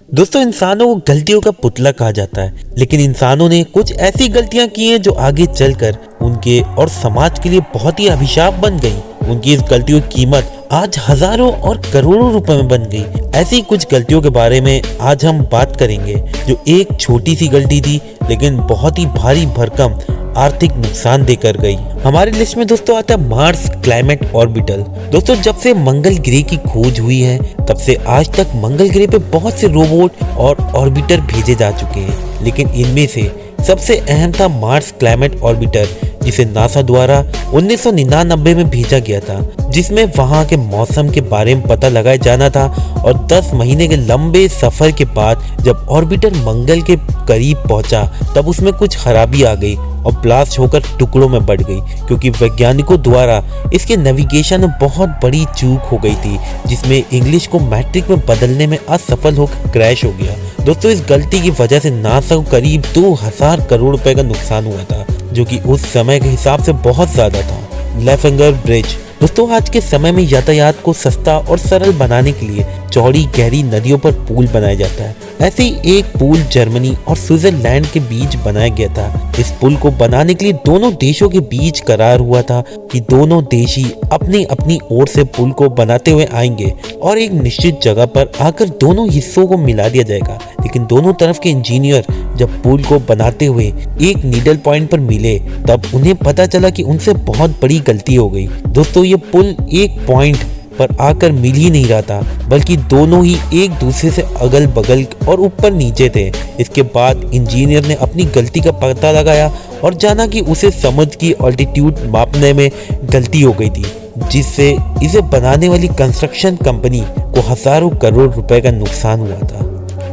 दोस्तों, इंसानों को गलतियों का पुतला कहा जाता है, लेकिन इंसानों ने कुछ ऐसी गलतियां की हैं जो आगे चलकर उनके और समाज के लिए बहुत ही अभिशाप बन गई। उनकी इस गलतियों की कीमत आज हजारों और करोड़ों रुपए में बन गई। ऐसी कुछ गलतियों के बारे में आज हम बात करेंगे जो एक छोटी सी गलती थी लेकिन बहुत ही भारी भरकम आर्थिक नुकसान देकर गई। हमारी लिस्ट में दोस्तों आता है मार्स क्लाइमेट ऑर्बिटल। दोस्तों, जब से मंगल ग्रह की खोज हुई है तब से आज तक मंगल ग्रह पे बहुत से रोबोट और ऑर्बिटर भेजे जा चुके हैं, लेकिन इनमें से सबसे अहम था मार्स क्लाइमेट ऑर्बिटर, जिसे नासा द्वारा 1999 में भेजा गया था, जिसमें वहां के मौसम के बारे में पता लगाया जाना था। और 10 महीने के लंबे सफर के बाद जब ऑर्बिटर मंगल के करीब पहुंचा तब उसमें कुछ खराबी आ गई और ब्लास्ट होकर टुकड़ों में बढ़ गई, क्योंकि वैज्ञानिकों द्वारा इसके नेविगेशन में बहुत बड़ी चूक हो गई थी, जिसमें इंग्लिश को मैट्रिक में बदलने में असफल होकर क्रैश हो गया। दोस्तों, इस गलती की वजह से नासा को करीब 2000 करोड़ रुपए का नुकसान हुआ था, जो कि उस समय के हिसाब से बहुत ज्यादा था। लेफेंगर ब्रिज। दोस्तों, आज के समय में यातायात को सस्ता और सरल बनाने के लिए चौड़ी गहरी नदियों पर पुल बनाया जाता है। ऐसे ही एक पुल जर्मनी और स्विट्जरलैंड के बीच बनाया गया था। इस पुल को बनाने के लिए दोनों देशों के बीच करार हुआ था कि दोनों देश ही अपनी अपनी ओर से पुल को बनाते हुए आएंगे और एक निश्चित जगह पर आकर दोनों हिस्सों को मिला दिया जाएगा। लेकिन दोनों तरफ के इंजीनियर जब पुल को बनाते हुए एक नीडल पॉइंट पर मिले तब उन्हें पता चला कि उनसे बहुत बड़ी गलती हो गई। दोस्तों, ये पुल एक पॉइंट पर आकर मिल ही नहीं रहा था, बल्कि दोनों ही एक दूसरे से अगल बगल और ऊपर नीचे थे। इसके बाद इंजीनियर ने अपनी गलती का पता लगाया और जाना कि उसे समुद्र की ऑल्टीट्यूड मापने में गलती हो गई थी, जिससे इसे बनाने वाली कंस्ट्रक्शन कंपनी को हजारों करोड़ रुपए का नुकसान हुआ था।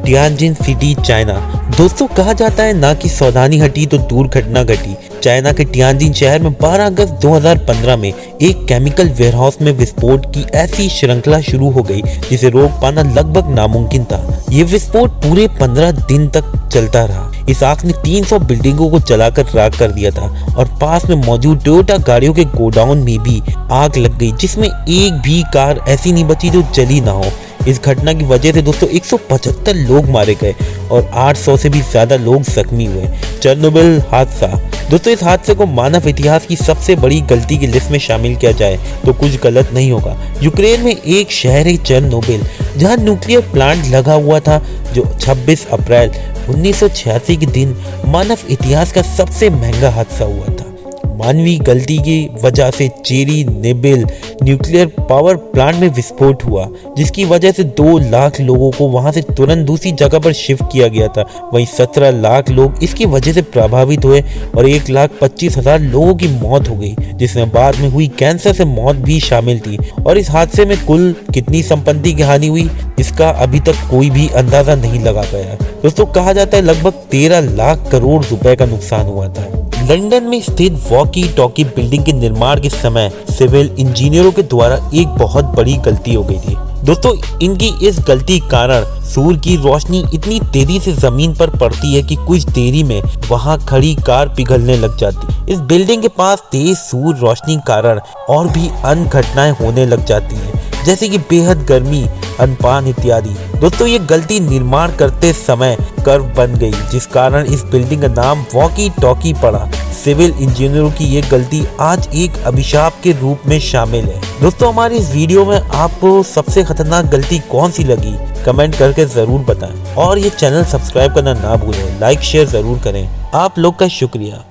टियानजिन सिटी, चाइना। दोस्तों, कहा जाता है ना कि सावधानी हटी तो दुर्घटना घटी। चाइना के टियानजिन शहर में 12 अगस्त 2015 में एक केमिकल वेयरहाउस में विस्फोट की ऐसी श्रृंखला शुरू हो गई जिसे रोक पाना लगभग नामुमकिन था। ये विस्फोट पूरे 15 दिन तक चलता रहा। इस आग ने 300 बिल्डिंगों को जलाकर राख कर दिया था और पास में मौजूद टोयोटा गाड़ियों के गोडाउन में भी आग लग गई, जिसमें एक भी कार ऐसी नहीं बची जो जली ना हो। इस घटना की वजह से दोस्तों 175 लोग मारे गए और 800 से भी ज्यादा लोग जख्मी हुए। चेरनोबिल हादसा। दोस्तों, इस हादसे को मानव इतिहास की सबसे बड़ी गलती की लिस्ट में शामिल किया जाए तो कुछ गलत नहीं होगा। यूक्रेन में एक शहर है चेरनोबिल, जहां न्यूक्लियर प्लांट लगा हुआ था, जो 26 अप्रैल 1986 के दिन मानव इतिहास का सबसे महंगा हादसा हुआ था। मानवीय गलती की वजह से चेरनोबिल न्यूक्लियर पावर प्लांट में विस्फोट हुआ, जिसकी वजह से 2 लाख लोगों को वहां से तुरंत दूसरी जगह पर शिफ्ट किया गया था। वहीं 17 लाख लोग इसकी वजह से प्रभावित हुए और 1,25,000 लोगों की मौत हो गई, जिसमें बाद में हुई कैंसर से मौत भी शामिल थी। और इस हादसे में कुल कितनी संपत्ति की हानि हुई, इसका अभी तक कोई भी अंदाजा नहीं लगा पाया। दोस्तों, कहा जाता है लगभग 13 लाख करोड़ रुपए का नुकसान हुआ था। लंदन में स्थित वॉकी टॉकी बिल्डिंग के निर्माण के समय सिविल इंजीनियरों के द्वारा एक बहुत बड़ी गलती हो गई थी। दोस्तों, इनकी इस गलती के कारण सूर्य की रोशनी इतनी तेजी से जमीन पर पड़ती है कि कुछ देरी में वहां खड़ी कार पिघलने लग जाती। इस बिल्डिंग के पास तेज सूर्य रोशनी के कारण और भी अन्य घटनाएं होने लग जाती हैं, जैसे कि बेहद गर्मी, अनपान इत्यादि। दोस्तों, ये गलती निर्माण करते समय कर्व बन गई, जिस कारण इस बिल्डिंग का नाम वॉकी टॉकी पड़ा। सिविल इंजीनियरों की ये गलती आज एक अभिशाप के रूप में शामिल है। दोस्तों, हमारी इस वीडियो में आपको सबसे खतरनाक गलती कौन सी लगी, कमेंट करके जरूर बताएं और ये चैनल सब्सक्राइब करना ना भूलें। लाइक शेयर जरूर करें। आप लोग का शुक्रिया।